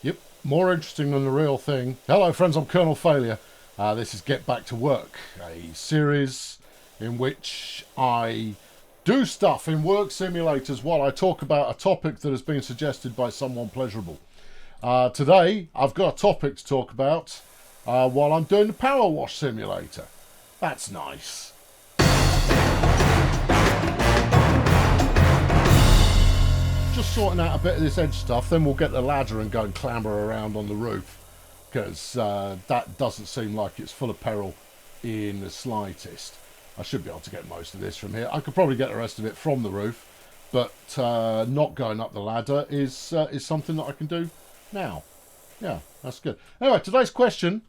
Yep, more interesting than the real thing. Hello, friends, I'm Colonel Failure. This is Get Back to Work, a series in which I do stuff in work simulators while I talk about a topic that has been suggested by someone pleasurable. Today, I've got a topic to talk about while I'm doing the Powerwash Simulator. That's nice. Just sorting out a bit of this edge stuff, then we'll get the ladder and go and clamber around on the roof, because that doesn't seem like it's full of peril in the slightest. I should be able to get most of this from here. I could probably get the rest of it from the roof, but not going up the ladder is something that I can do now. Yeah, that's good. Anyway, today's question,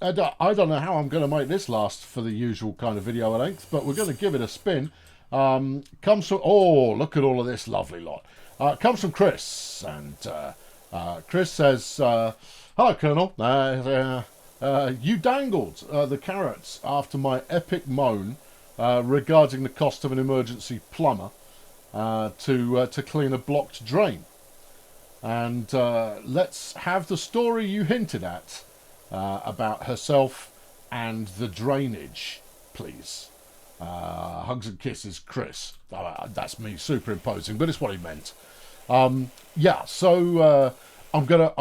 I don't know how I'm going to make this last for the usual kind of video length, but we're going to give it a spin. Comes from, oh, look at all of this lovely lot. Comes from Chris, and Chris says, hello, Colonel. You dangled the carrots after my epic moan regarding the cost of an emergency plumber to clean a blocked drain. And let's have the story you hinted at about herself and the drainage, please. Hugs and kisses, Chris. That's me superimposing, but it's what he meant. Yeah, so I'm gonna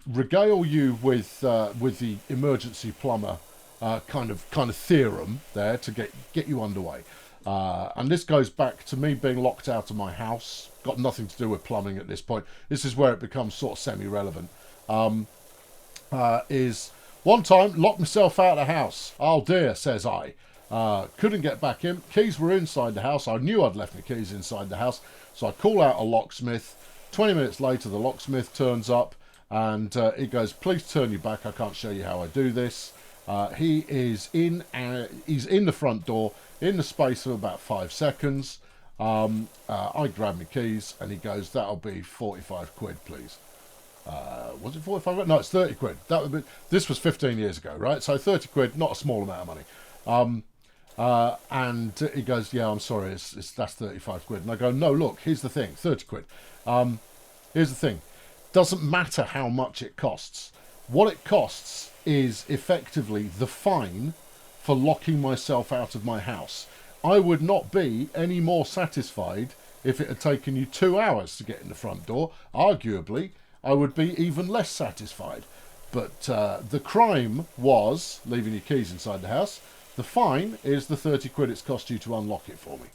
regale you with the emergency plumber kind of theorem there to get you underway. And this goes back to me being locked out of my house. Got nothing to do with plumbing at this point. This is where it becomes sort of semi-relevant. Is one time locked myself out of the house. Oh dear, says I. Couldn't get back in. Keys were inside the house. I knew I'd left my keys inside the house. So I call out a locksmith. 20 minutes later, the locksmith turns up and he goes, please turn your back. I can't show you how I do this. He's in the front door in the space of about 5 seconds. I grab my keys and he goes, that'll be 45 quid, please. Was it 45 quid? No, it's 30 quid. That would be, this was 15 years ago, right? So 30 quid, not a small amount of money. And he goes, yeah, I'm sorry, that's 35 quid. And I go, no, look, here's the thing, 30 quid. Here's the thing, doesn't matter how much it costs. What it costs is effectively the fine for locking myself out of my house. I would not be any more satisfied if it had taken you 2 hours to get in the front door. Arguably, I would be even less satisfied. But the crime was leaving your keys inside the house. The fine is the 30 quid it's cost you to unlock it for me.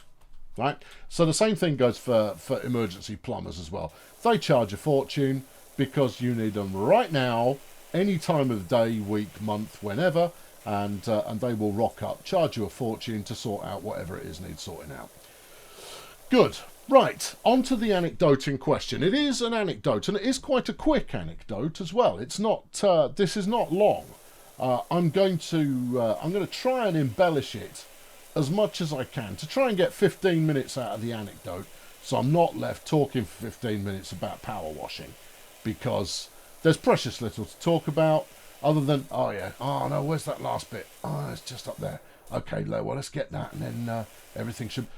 Right? So the same thing goes for emergency plumbers as well. They charge a fortune because you need them right now, any time of the day, week, month, whenever, and they will rock up, charge you a fortune to sort out whatever it is needs sorting out. Good. Right, on to the anecdote in question. It is an anecdote, and it is quite a quick anecdote as well. It's not. This is not long. I'm going to try and embellish it as much as I can to try and get 15 minutes out of the anecdote, so I'm not left talking for 15 minutes about power washing, because there's precious little to talk about other than, oh yeah, oh no, where's that last bit? Oh, it's just up there. Okay, well, let's get that, and then everything should.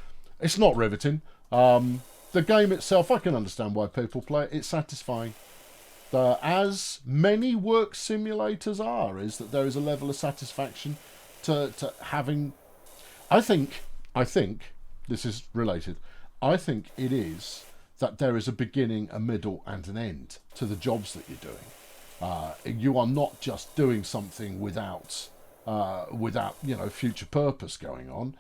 It's not riveting. The game itself, I can understand why people play it. It's satisfying. As many work simulators are, is that there is a level of satisfaction to having. I think this is related. I think it is that there is a beginning, a middle, and an end to the jobs that you're doing. You are not just doing something without future purpose going on.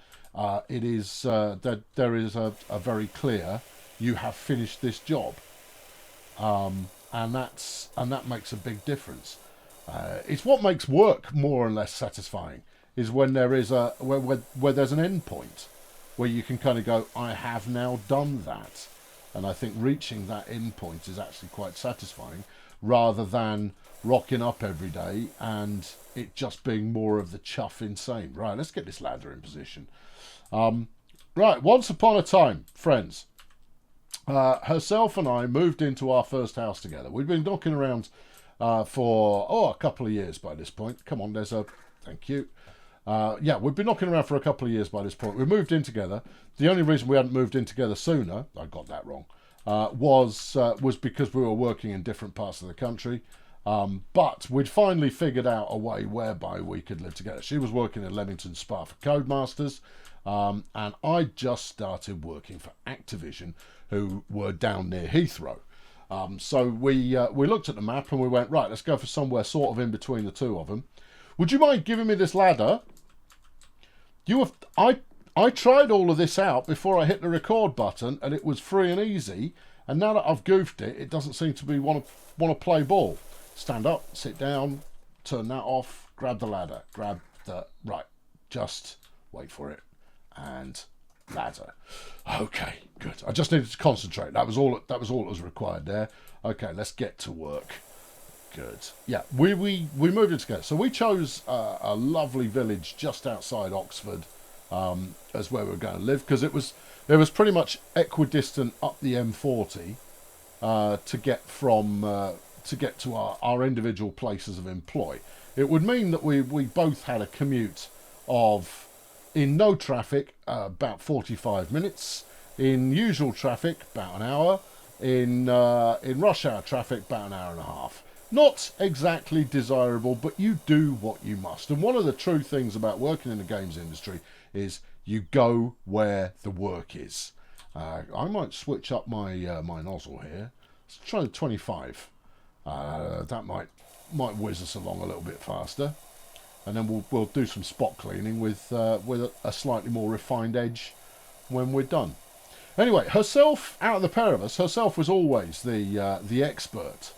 It is that there is a very clear, you have finished this job. And that makes a big difference. It's what makes work more or less satisfying, is when there is where there's an end point where you can kind of go, I have now done that. And I think reaching that end point is actually quite satisfying, rather than rocking up every day and it just being more of the chuff insane. Right, let's get this ladder in position. Right, once upon a time, friends, herself and I moved into our first house together. We'd been knocking around for a couple of years by this point. Come on, there's a thank you. Yeah, we've been knocking around for a couple of years by this point. We moved in together. The only reason we hadn't moved in together sooner, I got that wrong. was because we were working in different parts of the country. But we'd finally figured out a way whereby we could live together. She was working in Leamington Spa for Codemasters, and I just started working for Activision, who were down near Heathrow. So we looked at the map and we went, right, let's go for somewhere sort of in between the two of them. Would you mind giving me this ladder? I tried all of this out before I hit the record button, and it was free and easy. And now that I've goofed it, it doesn't seem to be want to play ball. Stand up, sit down, turn that off, grab the ladder, right, just wait for it, and ladder. Okay, good. I just needed to concentrate. That was all that was required there. Okay, let's get to work. Good. Yeah, we moved it together. So we chose a lovely village just outside Oxford as where we were going to live, because it was pretty much equidistant up the M40 to get to our individual places of employ. It would mean that we both had a commute of, in no traffic, about 45 minutes, in usual traffic, about an hour, in rush hour traffic, about an hour and a half. Not exactly desirable, but you do what you must. And one of the true things about working in the games industry is you go where the work is. I might switch up my my nozzle here. Let's try the 25. That might whiz us along a little bit faster, and then we'll do some spot cleaning with a slightly more refined edge when we're done. Anyway, herself, out of the pair of us, herself was always the expert,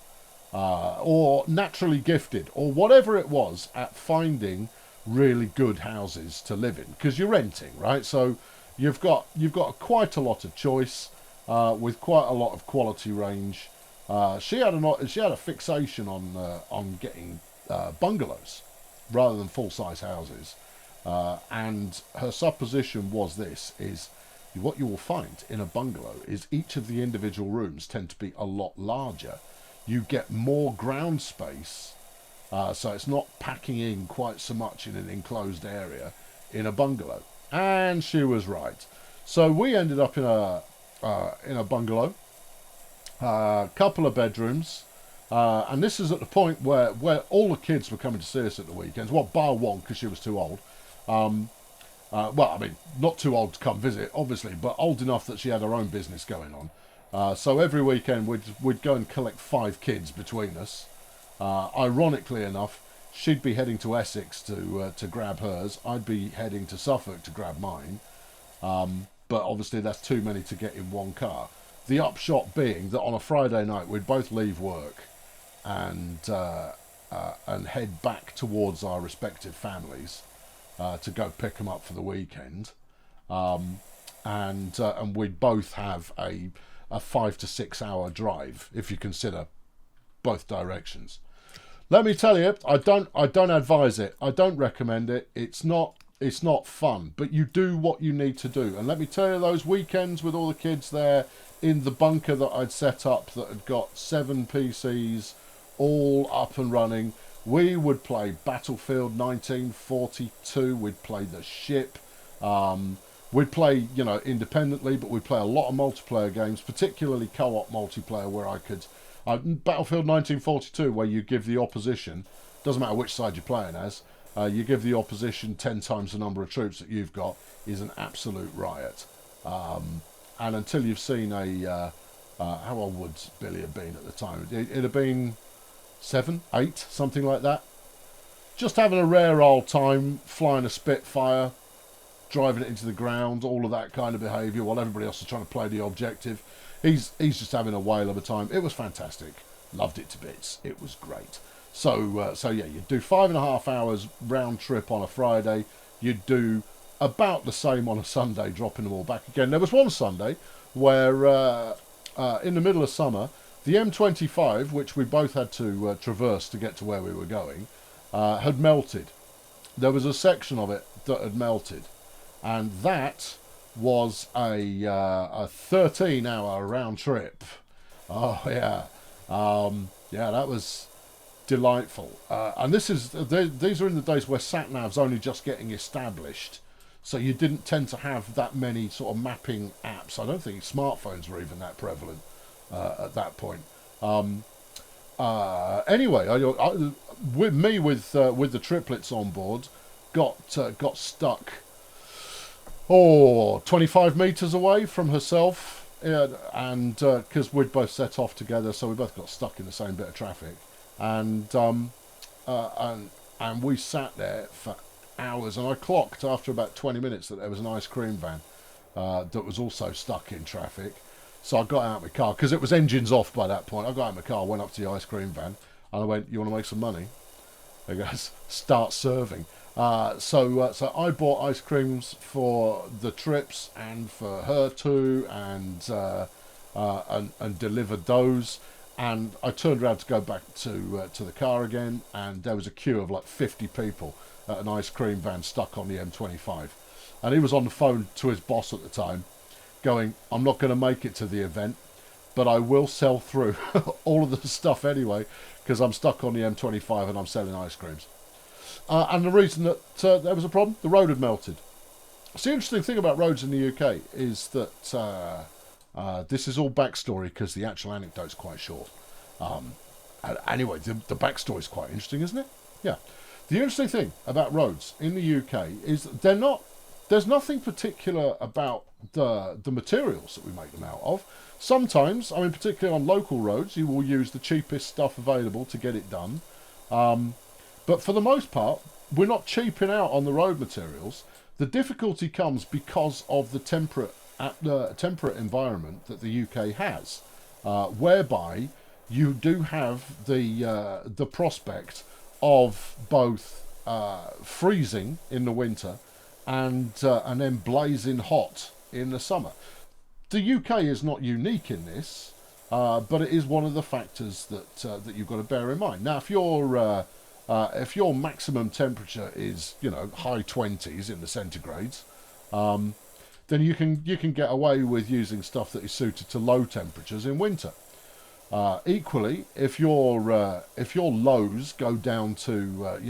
or naturally gifted, or whatever it was, at finding really good houses to live in, because you're renting, right? So you've got quite a lot of choice, with quite a lot of quality range. She had a fixation on getting bungalows rather than full-size houses, and her supposition was what you will find in a bungalow is each of the individual rooms tend to be a lot larger. You get more ground space, so it's not packing in quite so much in an enclosed area in a bungalow. And she was right. So we ended up in a bungalow. Couple of bedrooms, and this is at the point where all the kids were coming to see us at the weekends. Well, bar one, because she was too old. Well, I mean, not too old to come visit, obviously, but old enough that she had her own business going on. So every weekend we'd go and collect 5 kids between us. Ironically enough, she'd be heading to Essex to grab hers. I'd be heading to Suffolk to grab mine. But obviously that's too many to get in one car. The upshot being that on a Friday night we'd both leave work and head back towards our respective families to go pick them up for the weekend, and we'd both have a 5 to 6 hour drive if you consider both directions. Let me tell you, I don't advise it. I don't recommend it. It's not fun, but you do what you need to do. And let me tell you, those weekends with all the kids there in the bunker that I'd set up that had got 7 PCs all up and running, we would play Battlefield 1942, we'd play The Ship, we'd play, independently, but we'd play a lot of multiplayer games, particularly co-op multiplayer, where I could... Battlefield 1942, where you give the opposition, doesn't matter which side you're playing as, you give the opposition 10 times the number of troops that you've got, is an absolute riot. And until you've seen how old would Billy have been at the time? It'd have been 7, 8, something like that. Just having a rare old time, flying a Spitfire, driving it into the ground, all of that kind of behaviour, while everybody else is trying to play the objective. He's just having a whale of a time. It was fantastic. Loved it to bits. It was great. So yeah, you'd do 5.5 hours round trip on a Friday. You'd do about the same on a Sunday, dropping them all back again. There was one Sunday where, in the middle of summer, the M25, which we both had to traverse to get to where we were going, had melted. There was a section of it that had melted, and that was a 13-hour round trip. Oh yeah, yeah, that was delightful. And these are in the days where sat-nav's only just getting established, so you didn't tend to have that many sort of mapping apps. I don't think smartphones were even that prevalent. at that point. Anyway, with the triplets on board, got stuck 25 meters away from herself, and because we'd both set off together, so we both got stuck in the same bit of traffic, and we sat there for hours, and I clocked after about 20 minutes that there was an ice cream van that was also stuck in traffic. So I got out of my car, because it was engines off by that point. I got out of my car, went up to the ice cream van, and I went, "You want to make some money?" They goes, "Start serving." So I bought ice creams for the trips and for her too, and delivered those. And I turned around to go back to the car again, and there was a queue of like 50 people at an ice cream van stuck on the M25. And he was on the phone to his boss at the time, going, "I'm not going to make it to the event, but I will sell through all of the stuff anyway, because I'm stuck on the M25 and I'm selling ice creams." And the reason that there was a problem, the road had melted. So the interesting thing about roads in the UK is that this is all backstory, because the actual anecdote's quite short. Anyway, the backstory is quite interesting, isn't it? Yeah. The interesting thing about roads in the UK is that there's nothing particular about the materials that we make them out of. Sometimes, I mean, particularly on local roads, you will use the cheapest stuff available to get it done. But for the most part, we're not cheaping out on the road materials. The difficulty comes because of the temperate environment that the UK has, whereby you do have the prospect of both freezing in the winter and then blazing hot in the summer. The UK is not unique in this, but it is one of the factors that you've got to bear in mind. Now, if your maximum temperature is, high 20s in the centigrades, then you can get away with using stuff that is suited to low temperatures in winter. Equally, if your lows go down to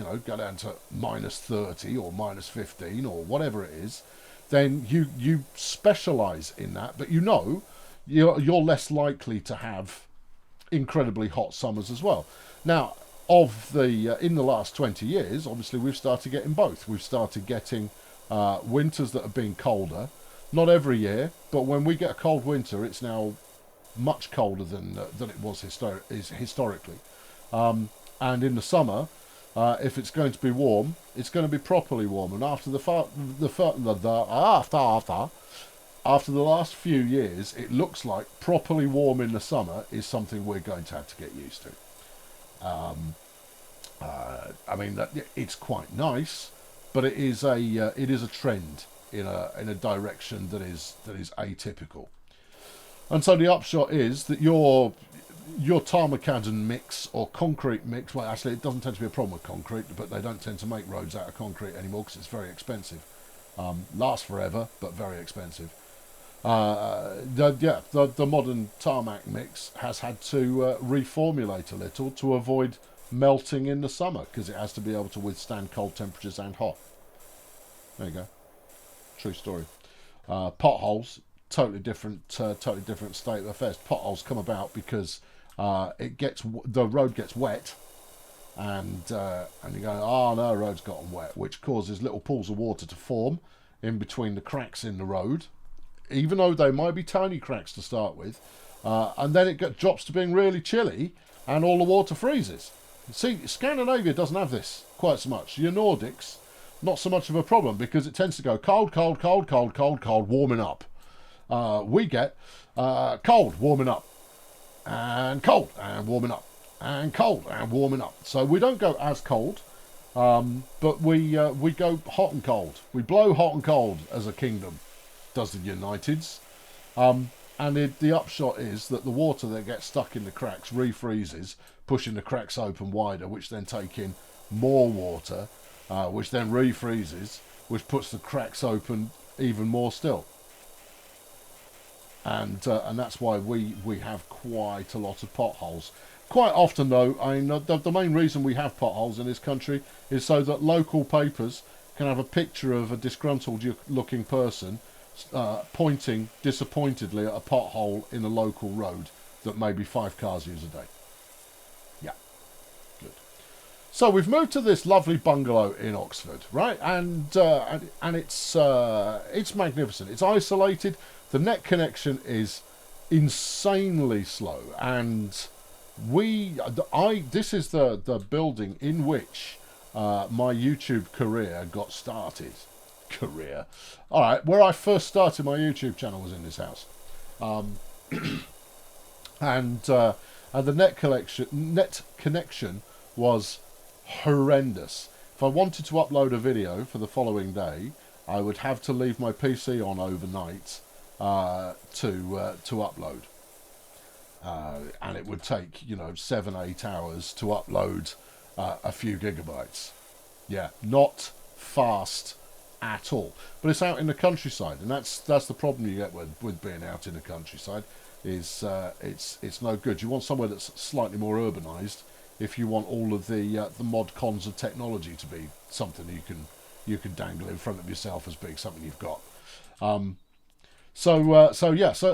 minus 30 or minus 15 or whatever it is, then you specialise in that. But you're less likely to have incredibly hot summers as well. Now, in the last 20 years, obviously we've started getting both. We've started getting winters that have been colder, not every year, but when we get a cold winter, it's now much colder than it was historically. And in the summer, if it's going to be warm, it's going to be properly warm. And after after the last few years, it looks like properly warm in the summer is something we're going to have to get used to. I mean, it's quite nice, but it is a trend in a direction that is atypical. And so the upshot is that your tarmacadon mix or concrete mix, well, actually it doesn't tend to be a problem with concrete, but they don't tend to make roads out of concrete anymore because it's very expensive. Lasts forever, but very expensive. The modern tarmac mix has had to reformulate a little to avoid melting in the summer, because it has to be able to withstand cold temperatures and hot. There you go. True story. Potholes, totally different state of affairs. Potholes come about because the road gets wet, and you go, "Oh no, the road's gotten wet," which causes little pools of water to form in between the cracks in the road, even though they might be tiny cracks to start with, and then it drops to being really chilly, and all the water freezes. See, Scandinavia doesn't have this quite so much. Your Nordics, not so much of a problem, because it tends to go cold, cold, cold, cold, cold, cold, warming up. We get cold, warming up, and cold, and warming up, and cold, and warming up. So we don't go as cold, but we go hot and cold. We blow hot and cold as a kingdom, does the Uniteds. And the upshot is that the water that gets stuck in the cracks refreezes, pushing the cracks open wider, which then take in more water, which then refreezes, which puts the cracks open even more still. And that's why we have quite a lot of potholes. Quite often, though, I mean, the main reason we have potholes in this country is so that local papers can have a picture of a disgruntled-looking person pointing disappointedly at a pothole in a local road that maybe 5 cars use a day. Yeah, good. So we've moved to this lovely bungalow in Oxford, right? And it's magnificent. It's isolated. The net connection is insanely slow, and this is the building in which my YouTube career got started. All right, where I first started my YouTube channel was in this house, and the net connection was horrendous. If I wanted to upload a video for the following day, I would have to leave my PC on overnight to upload, and it would take 7-8 hours to upload a few gigabytes. Yeah, not fast at all. But it's out in the countryside, and that's the problem you get with being out in the countryside. Is it's no good. You want somewhere that's slightly more urbanised if you want all of the mod cons of technology to be something you can dangle in front of yourself as being something you've got. So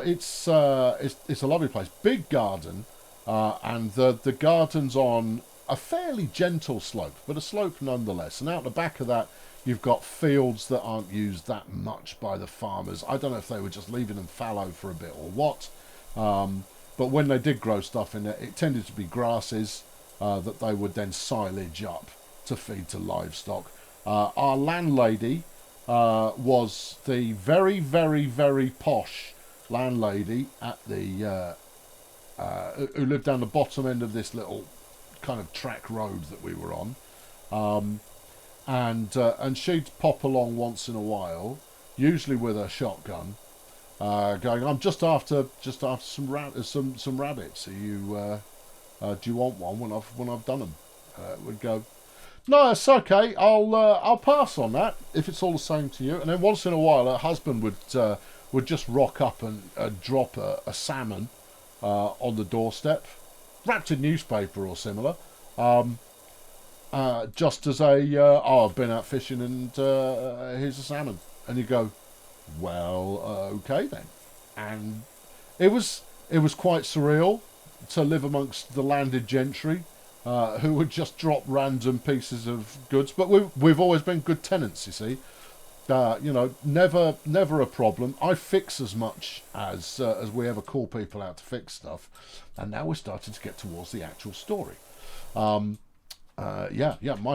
it's a lovely place, big garden, and the garden's on a fairly gentle slope, but a slope nonetheless. And out the back of that, you've got fields that aren't used that much by the farmers. I don't know if they were just leaving them fallow for a bit or what. But when they did grow stuff in it tended to be grasses that they would then silage up to feed to livestock. Our landlady was the very, very, very posh landlady at the who lived down the bottom end of this little kind of track road that we were on, and she'd pop along once in a while, usually with her shotgun, going, "I'm just after some rabbits. Are you do you want one when I've done them?" Would go, "No, it's okay. I'll pass on that if it's all the same to you." And then once in a while, her husband would just rock up and drop a salmon on the doorstep, wrapped in newspaper or similar, just as I've been out fishing and here's a salmon. And you go, "Well, okay then." And it was quite surreal to live amongst the landed gentry who would just drop random pieces of goods. But we've always been good tenants, you see. Never a problem. I fix as much as we ever call people out to fix stuff, and now we're starting to get towards the actual story. My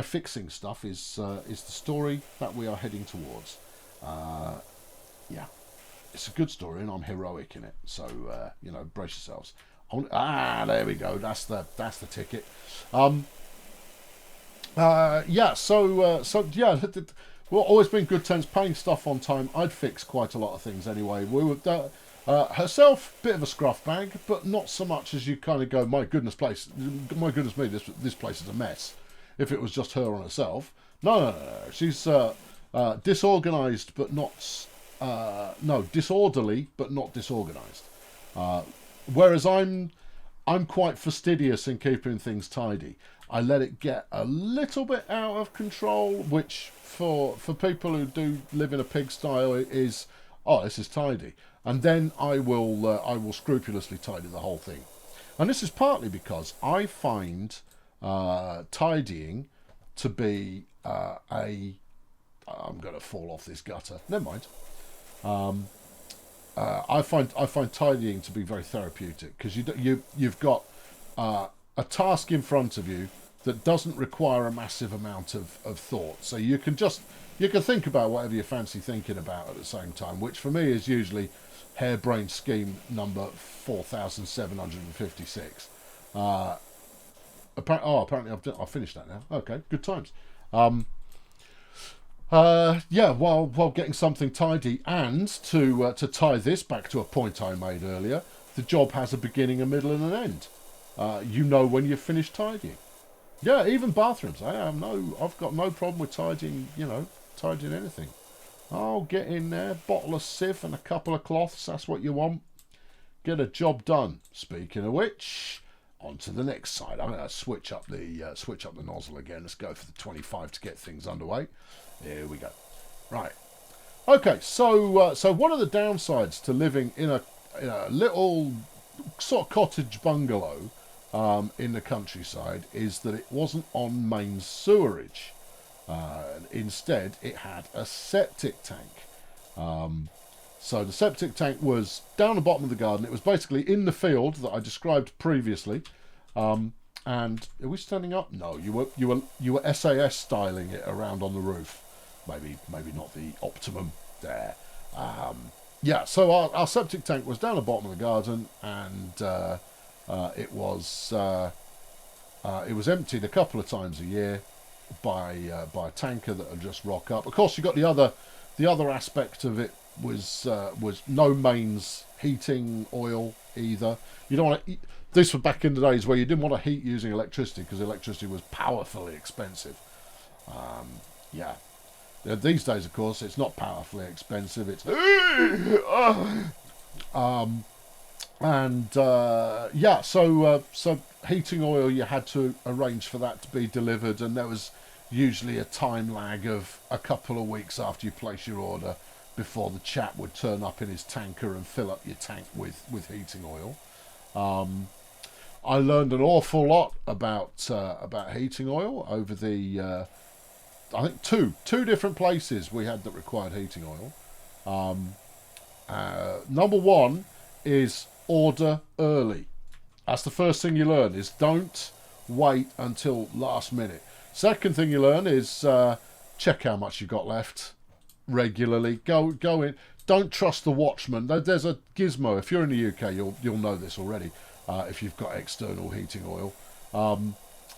fixing stuff is the story that we are heading towards. It's a good story, and I'm heroic in it. So brace yourselves. There we go. That's the ticket. Well, always been good tenants, paying stuff on time. I'd fix quite a lot of things anyway. We were herself, bit of a scruff bag, but not so much as you kind of go, my goodness me, this place is a mess. If it was just her on herself, no. She's disorganised, but not disorderly, but not disorganised. Whereas I'm quite fastidious in keeping things tidy. I let it get a little bit out of control, which for people who do live in a pigsty is, this is tidy, and then I will scrupulously tidy the whole thing. And this is partly because I find tidying to be I'm going to fall off this gutter. Never mind. I find tidying to be very therapeutic, because you've got a task in front of you that doesn't require a massive amount of thought. So you can think about whatever you fancy thinking about at the same time, which for me is usually harebrained scheme number 4756. Apparently I've finished that now. Okay, good times. While getting something tidy, and to tie this back to a point I made earlier, the job has a beginning, a middle, and an end. When you've finished tidying. Yeah, even bathrooms. I've got no problem with tidying anything. I'll get in there, bottle of sieve and a couple of cloths. That's what you want. Get a job done. Speaking of which, on to the next side. I'm going to switch up the nozzle again. Let's go for the 25 to get things underway. Here we go. Right. Okay. So one of the downsides to living in a little sort of cottage bungalow in the countryside is that it wasn't on main sewerage. Instead, it had a septic tank. So the septic tank was down the bottom of the garden. It was basically in the field that I described previously. And are we standing up? No, you were SAS styling it around on the roof. Maybe not the optimum there. Yeah, so our septic tank was down the bottom of the garden, and it was emptied a couple of times a year by a tanker that would just rock up. Of course, you got the other aspect of it was no mains heating oil either. You don't want to. This was back in the days where you didn't want to heat using electricity because electricity was powerfully expensive. Yeah. These days, of course, it's not powerfully expensive. It's so heating oil, you had to arrange for that to be delivered, and there was usually a time lag of a couple of weeks after you place your order before the chap would turn up in his tanker and fill up your tank with heating oil. I learned an awful lot about heating oil over the I think two different places we had that required heating oil. Number one is order early. That's the first thing you learn, is don't wait until last minute. Second thing you learn is check how much you've got left regularly. Go in. Don't trust the watchman. There's a gizmo. If you're in the UK, you'll know this already. If you've got external heating oil,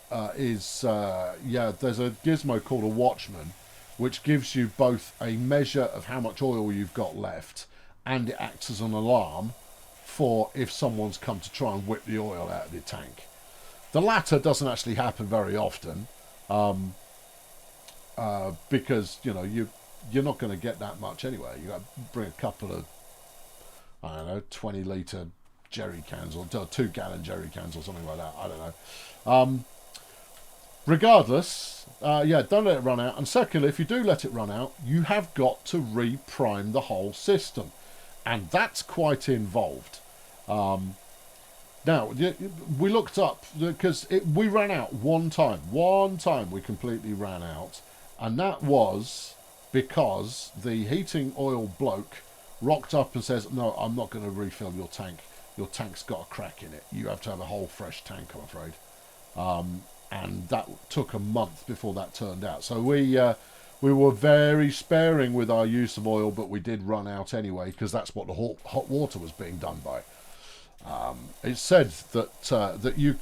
there's a gizmo called a watchman, which gives you both a measure of how much oil you've got left, and it acts as an alarm for if someone's come to try and whip the oil out of the tank. The latter doesn't actually happen very often, because you're not going to get that much anyway. You got to bring a couple of 20-litre jerry cans or 2-gallon jerry cans or something like that. I don't know. Regardless, don't let it run out. And secondly, if you do let it run out, you have got to reprime the whole system, and that's quite involved. Now, we looked up, because we ran out one time we completely ran out, and that was because the heating oil bloke rocked up and says, no, I'm not going to refill your tank. Your tank's got a crack in it. You have to have a whole fresh tank, I'm afraid. And that took a month before that turned out. So we were very sparing with our use of oil, but we did run out anyway, because that's what the hot water was being done by. It's said that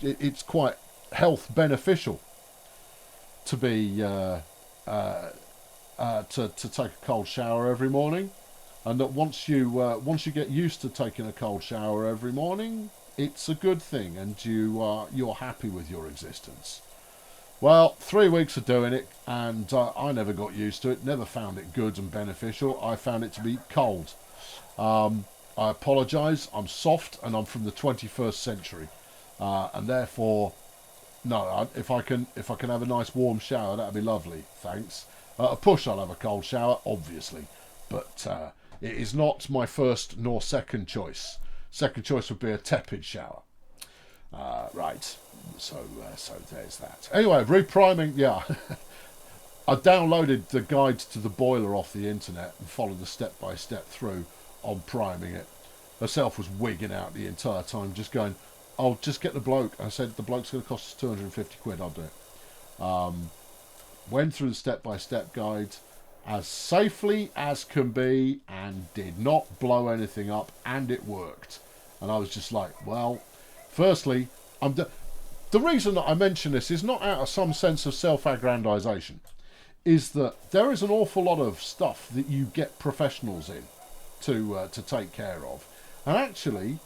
it's quite health beneficial to be to take a cold shower every morning, and that once you get used to taking a cold shower every morning, it's a good thing, and you're happy with your existence. Well, 3 weeks of doing it, and I never got used to it. Never found it good and beneficial. I found it to be cold. I apologise. I'm soft, and I'm from the 21st century, and therefore, no. If I can have a nice warm shower, that'd be lovely. Thanks. At a push, I'll have a cold shower, obviously, but it is not my first nor second choice. Second choice would be a tepid shower. Right. So there's that. Anyway, repriming. Yeah, I downloaded the guide to the boiler off the internet and followed the step-by-step through on priming it. Herself was wigging out the entire time, just going, "I'll just get the bloke." I said, "The bloke's going to cost us 250 quid. I'll do it." Went through the step-by-step guide as safely as can be, and did not blow anything up, and it worked. And I was just like, well, firstly, the reason that I mention this is not out of some sense of self-aggrandization, is that there is an awful lot of stuff that you get professionals in to take care of. And actually,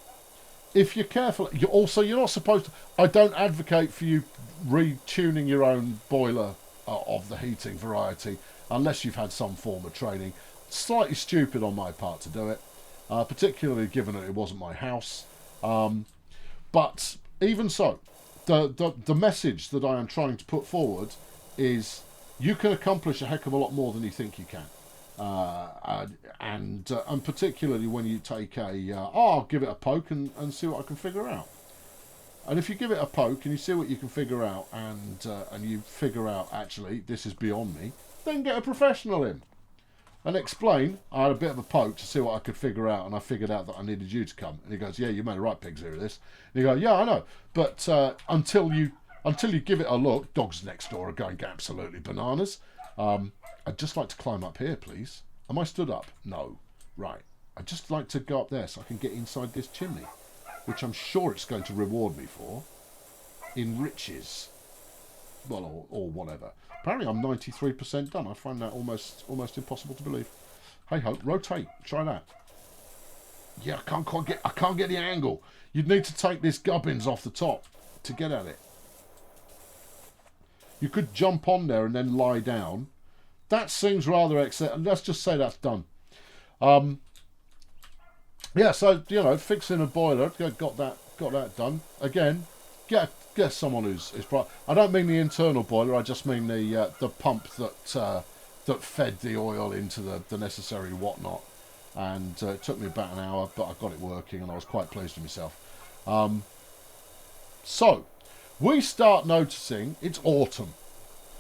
if you're careful, you're not supposed to. I don't advocate for you retuning your own boiler of the heating variety unless you've had some form of training. Slightly stupid on my part to do it, particularly given that it wasn't my house. But even so, the message that I am trying to put forward is you can accomplish a heck of a lot more than you think you can. and particularly when you take I'll give it a poke and see what I can figure out. And if you give it a poke and you see what you can figure out, and you figure out, actually, this is beyond me, then get a professional in and explain. I had a bit of a poke to see what I could figure out, and I figured out that I needed you to come. And he goes, yeah, you made a right pig's ear of this. And you go, yeah, I know. But until you give it a look, dogs next door are going absolutely bananas. I'd just like to climb up here, please. Am I stood up? No. Right. I'd just like to go up there so I can get inside this chimney, which I'm sure it's going to reward me for in riches. Well, or whatever. Apparently I'm 93% done. I find that almost impossible to believe. Hey ho, rotate. Try that. Yeah, I can't get the angle. You'd need to take this gubbins off the top to get at it. You could jump on there and then lie down. That seems rather excellent. Let's just say that's done. Yeah, so, you know, fixing a boiler, got that done. Again, get someone who's bright. I don't mean the internal boiler, I just mean the pump that fed the oil into the necessary whatnot. And it took me about an hour, but I got it working and I was quite pleased with myself. So, we start noticing it's autumn.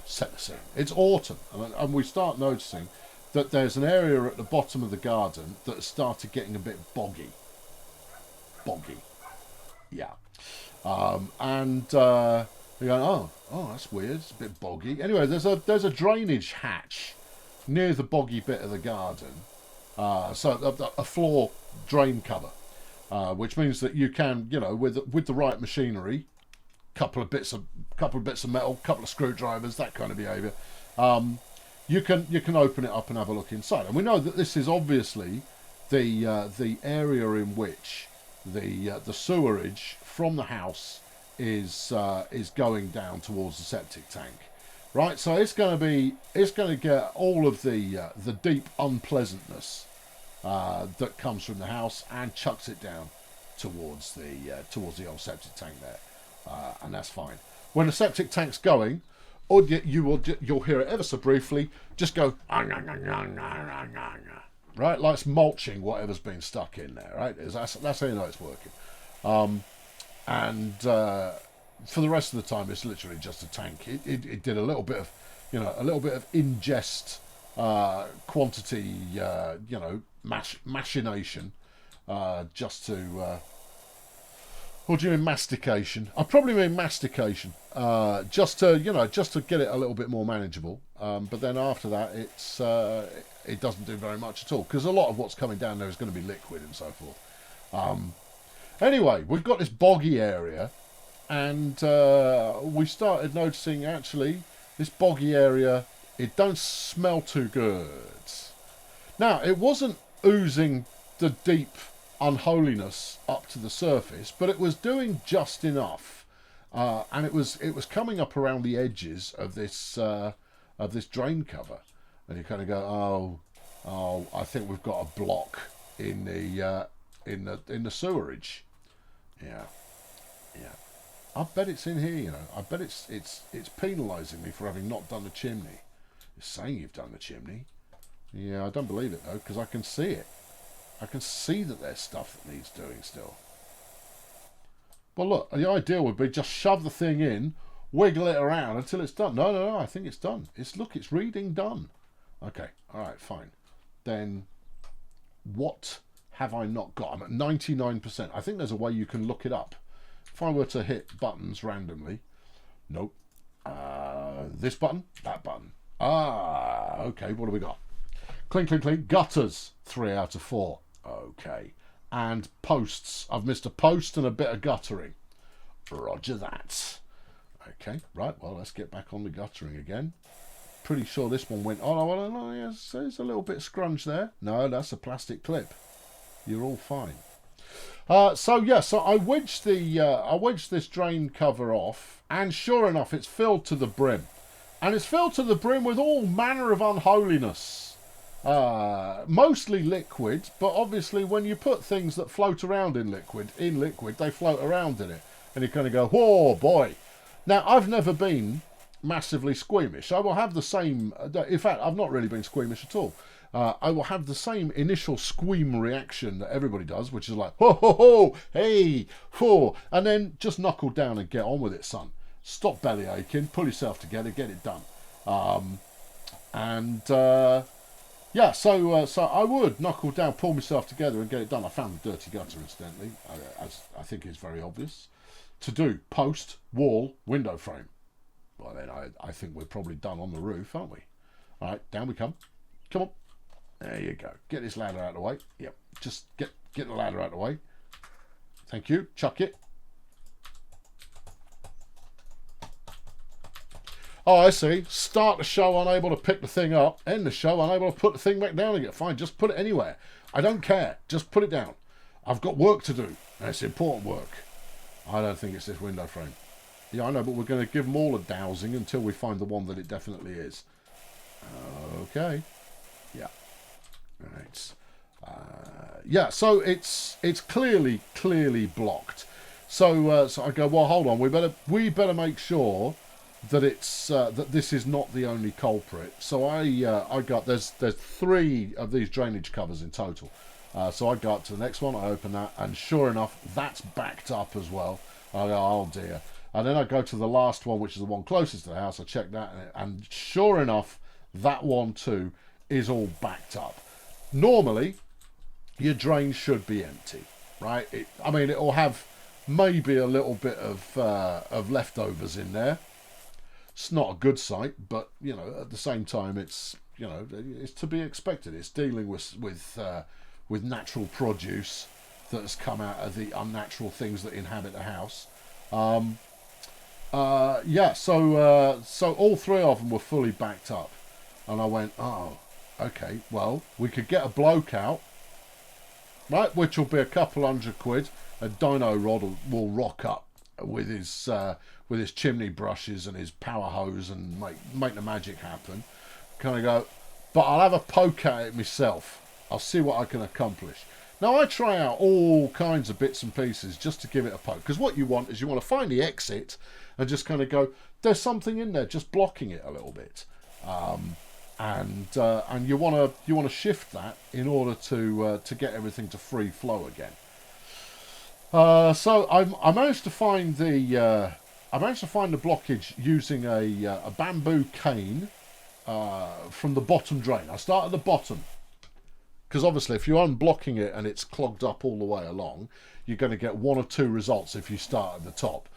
Set the scene. It's autumn, and we start noticing that there's an area at the bottom of the garden that has started getting a bit boggy. Yeah. And you're going, oh, that's weird. It's a bit boggy. Anyway, there's a drainage hatch near the boggy bit of the garden. So a floor drain cover, which means that you can, you know, with the right machinery, couple of bits of metal, couple of screwdrivers, that kind of behaviour. You can open it up and have a look inside. And we know that this is obviously the area in which the sewerage from the house is going down towards the septic tank, right? So it's going to get all of the deep unpleasantness that comes from the house and chucks it down towards the old septic tank there. And that's fine. When the septic tank's going, or you'll hear it ever so briefly, just go, right, like it's mulching whatever's been stuck in there, right? That's how you know it's working. And for the rest of the time, it's literally just a tank. It did a little bit of ingest quantity, machination, just to. What do you mean mastication? I probably mean mastication, just to get it a little bit more manageable. But then after that, it doesn't do very much at all, because a lot of what's coming down there is going to be liquid and so forth. Anyway, we've got this boggy area, and we started noticing actually this boggy area, it don't smell too good. Now, it wasn't oozing the deep unholiness up to the surface, but it was doing just enough, and it was coming up around the edges of this drain cover, and you kind of go, oh, I think we've got a block in the sewerage. Yeah. I bet it's in here, you know. I bet it's penalising me for having not done the chimney. It's saying you've done the chimney. Yeah, I don't believe it though, because I can see it. I can see that there's stuff that needs doing still. Well, look, the idea would be just shove the thing in, wiggle it around until it's done. No, I think it's done. It's reading done. Okay, all right, fine. Then what have I not got? I'm at 99%. I think there's a way you can look it up. If I were to hit buttons randomly, nope. This button, that button. Okay, what do we got? Cling, cling, cling. Gutters, 3 out of 4. Okay. And posts. I've missed a post and a bit of guttering. Roger that. Okay, right, well, let's get back on the guttering again. Pretty sure this one went... Oh, well, yes, there's a little bit of scrunch there. No, that's a plastic clip. You're all fine. So I wedged this drain cover off, and sure enough, it's filled to the brim. And it's filled to the brim with all manner of unholiness. Mostly liquid, but obviously when you put things that float around in liquid, they float around in it. And you kind of go, whoa, boy. Now, I've never been massively squeamish. I will have the same... In fact, I've not really been squeamish at all. I will have the same initial squeam reaction that everybody does, which is like, ho, ho, ho, hey, ho, and then just knuckle down and get on with it, son. Stop belly aching, pull yourself together, get it done. Yeah, so I would knuckle down, pull myself together and get it done. I found the dirty gutter, incidentally, as I think is very obvious. To do post, wall, window frame. Well, then I think we're probably done on the roof, aren't we? All right, down we come. Come on. There you go. Get this ladder out of the way. Yep, just get the ladder out of the way. Thank you. Chuck it. Oh, I see. Start the show unable to pick the thing up. End the show unable to put the thing back down again. Fine, just put it anywhere. I don't care. Just put it down. I've got work to do. And it's important work. I don't think it's this window frame. Yeah, I know, but we're going to give them all a dowsing until we find the one that it definitely is. Okay. Yeah. Right. Yeah, so it's clearly blocked. So I go, well, hold on. We better make sure that it's that this is not the only culprit. So I got there's 3 of these drainage covers in total. So I go up to the next one. I open that, and sure enough, that's backed up as well. I go, oh dear. And then I go to the last one, which is the one closest to the house. I check that, and sure enough, that one too is all backed up. Normally, your drain should be empty, right? It'll have maybe a little bit of leftovers in there. It's not a good sight, but at the same time, it's to be expected. It's dealing with natural produce that has come out of the unnatural things that inhabit the house. So all 3 of them were fully backed up, and I went, oh, okay, well, we could get a bloke out, right, which will be a couple £100. A dino rod will rock up with his chimney brushes and his power hose and make the magic happen. Kind of go, but I'll have a poke at it myself. I'll see what I can accomplish. Now, I try out all kinds of bits and pieces just to give it a poke, because what you want is you want to find the exit and just kind of go, there's something in there just blocking it a little bit, and you want to shift that in order to get everything to free flow again. So I managed to find the blockage using a bamboo cane from the bottom drain. I start at the bottom, because obviously if you're unblocking it and it's clogged up all the way along, you're going to get 1 or 2 results if you start at the top.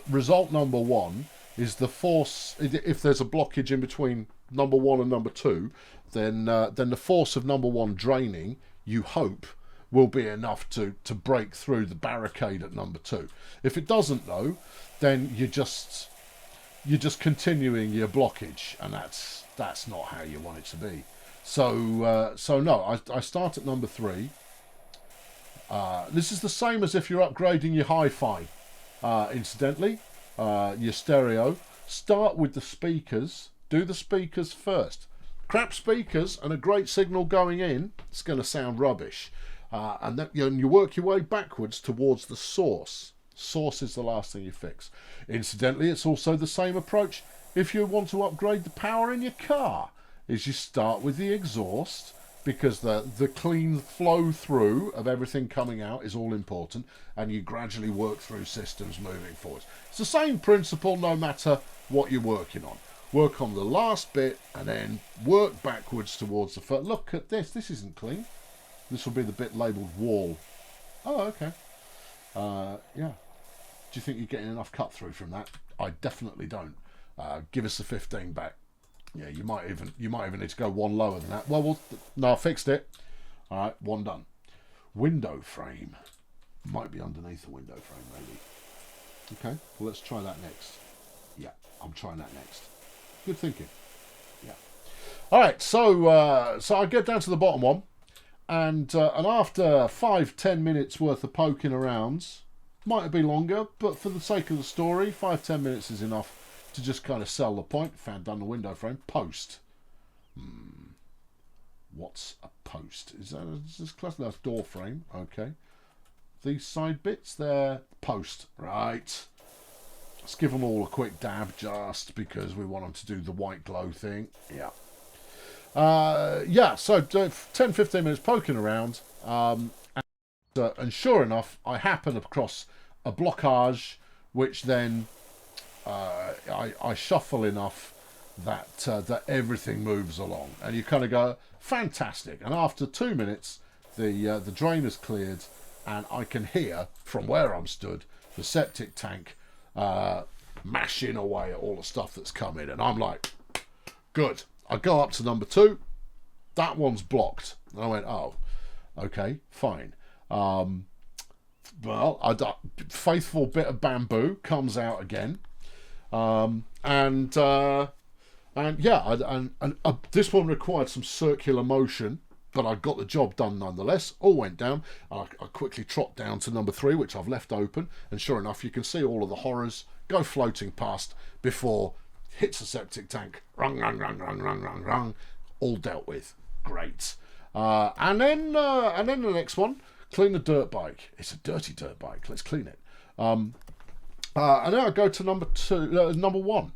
Result number 1 is the force. If there's a blockage in between number 1 and number 2, then the force of number 1 draining, you hope, will be enough to break through the barricade at number 2. If it doesn't, though, then you're just continuing your blockage, and that's not how you want it to be. So no, I start at number 3. This is the same as if you're upgrading your hi-fi. Incidentally, your stereo. Start with the speakers. Do the speakers first. Crap speakers and a great signal going in, it's going to sound rubbish. And then you work your way backwards towards the source. Source is the last thing you fix. Incidentally, it's also the same approach if you want to upgrade the power in your car. Is you start with the exhaust, because the clean flow through of everything coming out is all important, and you gradually work through systems moving forward. It's the same principle no matter what you're working on. Work on the last bit and then work backwards towards the first. Look at this. This isn't clean. This will be the bit labelled wall. Oh, okay. Yeah. Do you think you're getting enough cut through from that? I definitely don't. Give us the 15 back. Yeah, you might even need to go 1 lower than that. Well, no, I fixed it. All right, 1 done. Window frame. Might be underneath the window frame, maybe. Okay, well, let's try that next. Yeah, I'm trying that next. Good thinking. Yeah. All right, so I get down to the bottom one, and after 5-10 minutes worth of poking around, might be longer, but for the sake of the story, 5-10 minutes is enough to just kind of sell the point. Found done the window frame. Post. What's a post? Is this class? That's door frame. Okay. These side bits, they're post. Right. Let's give them all a quick dab just because we want them to do the white glow thing. Yeah. Yeah, so 10, 15 minutes poking around, and sure enough, I happen across a blockage, which then I shuffle enough that everything moves along, and you kind of go, fantastic. And after 2 minutes, the drain is cleared, and I can hear from where I'm stood the septic tank mashing away at all the stuff that's come in, and I'm like, good. I go up to number 2. That one's blocked. And I went, oh, okay, fine. Well, faithful bit of bamboo comes out again, and yeah, this one required some circular motion, but I got the job done nonetheless. All went down. I quickly trot down to number 3, which I've left open, and sure enough, you can see all of the horrors go floating past before hits the septic tank. Rung, rung, rung, rung, rung, rung, rung. All dealt with. Great. And then the next one, clean the dirt bike. It's a dirty dirt bike. Let's clean it. And then I go to number 1,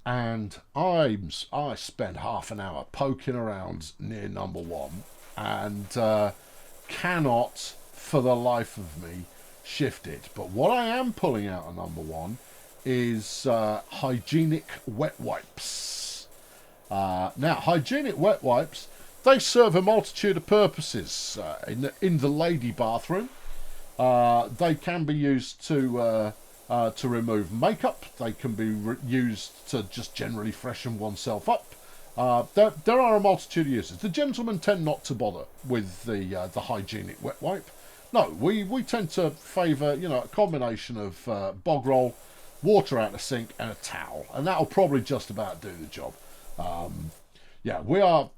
and I spend half an hour poking around near number 1, and cannot for the life of me shift it. But what I am pulling out of number 1 is hygienic wet wipes. Now, hygienic wet wipes, they serve a multitude of purposes in the lady bathroom. They can be used to remove makeup. They can be used to just generally freshen oneself up. There are a multitude of uses. The gentlemen tend not to bother with the hygienic wet wipe. No, we tend to favour, a combination of bog roll, water out the sink, and a towel, and that'll probably just about do the job. Yeah, we are.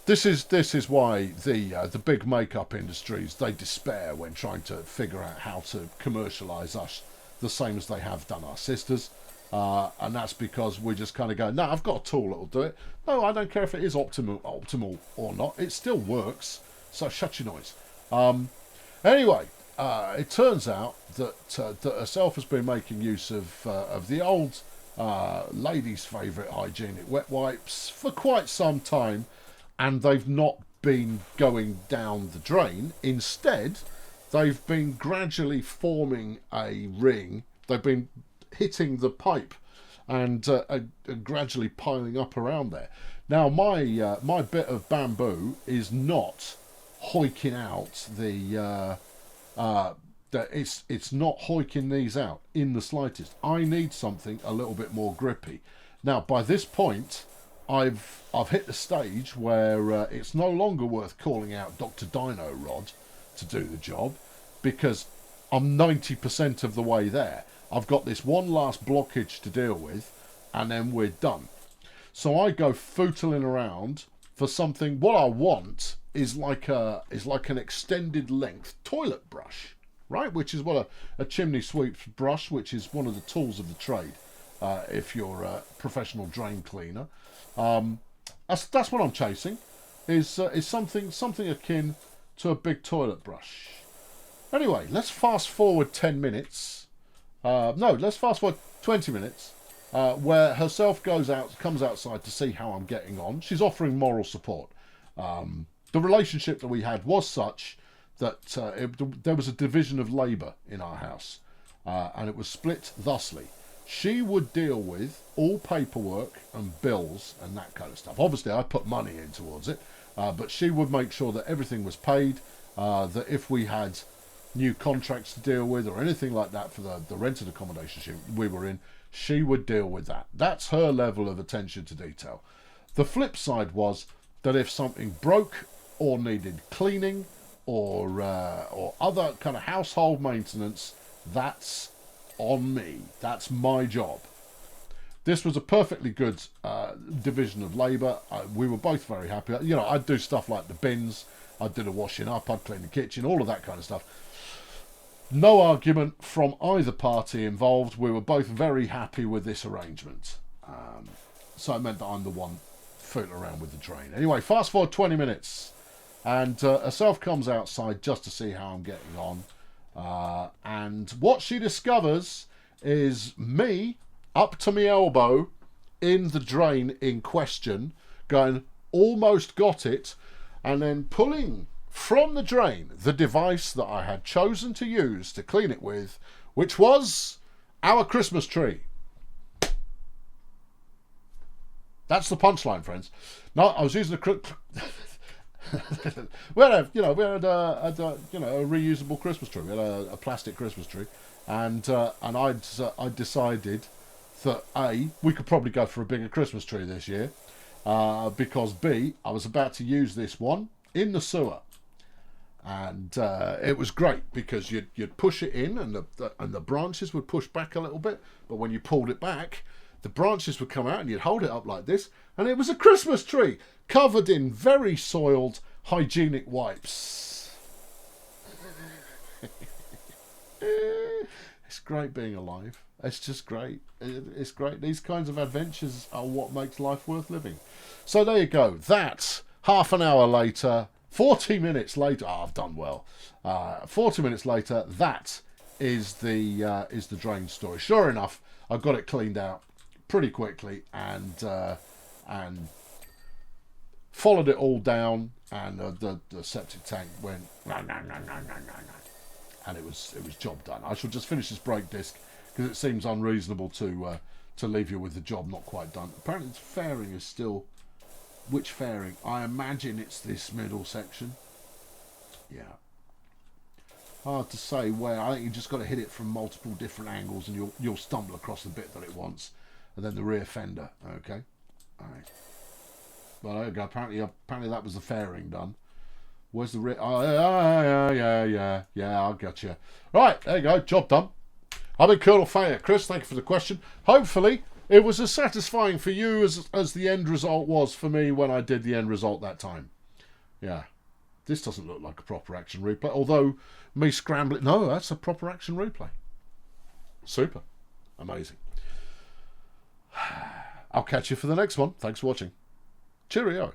This is why the big makeup industries, they despair when trying to figure out how to commercialise us the same as they have done our sisters, and that's because we just kind of go, no, I've got a tool that'll do it. No, I don't care if it is optimal or not. It still works. So shut your noise. Anyway, it turns out that herself has been making use of the old ladies' favourite hygienic wet wipes for quite some time, and they've not been going down the drain. Instead, they've been gradually forming a ring. They've been hitting the pipe and gradually piling up around there. Now, my bit of bamboo is not hoiking out it's not hoiking these out in the slightest. I need something a little bit more grippy. Now, by this point, I've hit the stage where it's no longer worth calling out Dr. Dino Rod to do the job, because I'm 90% of the way there. I've got this one last blockage to deal with, and then we're done. So I go footling around for something. What I want is like an extended length toilet brush, right? Which is what a chimney sweep brush, which is one of the tools of the trade. If you're a professional drain cleaner, that's what I'm chasing. Is something akin to a big toilet brush. Anyway, let's fast forward 10 minutes. Let's fast forward 20 minutes. Where herself comes outside to see how I'm getting on. She's offering moral support. The relationship that we had was such that there was a division of labour in our house, and it was split thusly. She would deal with all paperwork and bills and that kind of stuff. Obviously, I put money in towards it, but she would make sure that everything was paid, that if we had new contracts to deal with or anything like that for the rented accommodation we were in, she would deal with that. That's her level of attention to detail. The flip side was that if something broke or needed cleaning or other kind of household maintenance, that's on me. That's my job. This was a perfectly good division of labour. We were both very happy. I'd do stuff like the bins, I'd do the washing up, I'd clean the kitchen, all of that kind of stuff. No argument from either party involved. We were both very happy with this arrangement. So it meant that I'm the one fooling around with the drain. Anyway, fast forward 20 minutes. And herself comes outside just to see how I'm getting on. And what she discovers is me up to my elbow in the drain in question, going, almost got it, and then pulling from the drain the device that I had chosen to use to clean it with, which was our Christmas tree. That's the punchline, friends. No, I was using a we had a reusable Christmas tree. We had a plastic Christmas tree, and I decided that we could probably go for a bigger Christmas tree this year, because I was about to use this one in the sewer, and it was great because you'd push it in, and the branches would push back a little bit, but when you pulled it back, the branches would come out, and you'd hold it up like this, and it was a Christmas tree covered in very soiled hygienic wipes. It's great being alive. It's just great. It's great. These kinds of adventures are what makes life worth living. So there you go. That's half an hour later, 40 minutes later. I've done well. 40 minutes later, that is the drain story. Sure enough, I got it cleaned out pretty quickly, and followed it all down, and the septic tank went no, and it was job done. I shall just finish this brake disc because it seems unreasonable to leave you with the job not quite done. Apparently, its fairing is still. Which fairing? I imagine it's this middle section. Yeah. Hard to say where. I think you just got to hit it from multiple different angles, and you'll stumble across the bit that it wants, and then the rear fender. Okay. All right. Well, there you go. Apparently that was the fairing done. Where's the rear? Oh, yeah. I got you. Right, there you go. Job done. I've been Colonel Fayer. Chris, thank you for the question. Hopefully, it was as satisfying for you as the end result was for me when I did the end result that time. Yeah. This doesn't look like a proper action replay, although me scrambling... No, that's a proper action replay. Super. Amazing. I'll catch you for the next one. Thanks for watching. Cheerio.